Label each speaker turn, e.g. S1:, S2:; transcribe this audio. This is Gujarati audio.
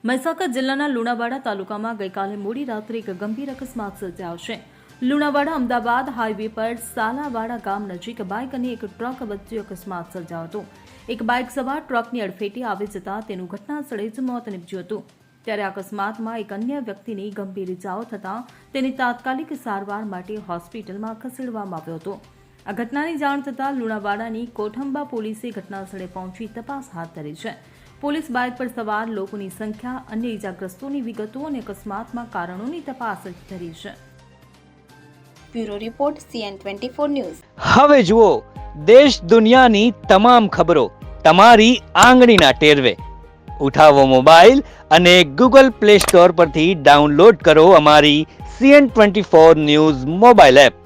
S1: મહીસાગર જિલ્લાના લુણાવાડા તાલુકામાં ગઈકાલે મોડી રાત્રે એક ગંભીર અકસ્માત સર્જાયો છે। લુણાવાડા અમદાવાદ હાઈવે પર સાલાવાડા ગામ નજીક બાઇક અને એક ટ્રક વચ્ચે અકસ્માત સર્જાયો હતો। એક બાઇક સવાર ટ્રકની અડફેટે આવી જતા તેનું ઘટનાસ્થળે જ મોત નીપજ્યું હતું। ત્યારે અકસ્માતમાં એક અન્ય વ્યક્તિની ગંભીર ઇજાઓ થતાં તેને તાત્કાલિક સારવાર માટે હોસ્પિટલમાં ખસેડવામાં આવ્યો હતો। આ ઘટનાની જાણ થતાં લુણાવાડાની કોઠંબા પોલીસે ઘટનાસ્થળે પહોંચી તપાસ હાથ ધરી છે। પોલીસ બાઇક પર સવાર લોકોની સંખ્યા, અન્ય ઇજાગ્રસ્તોની વિગતો અને અકસ્માતમાં કારણોની તપાસ ધરી છે।
S2: Bureau report CN24 news.
S3: હવે જુઓ દેશ દુનિયાની તમામ ખબરો તમારી આંગળીના ટેરવે। ઉઠાવો મોબાઈલ અને Google Play Store પરથી ડાઉનલોડ કરો અમારી CN24 ન્યૂઝ મોબાઈલ એપ।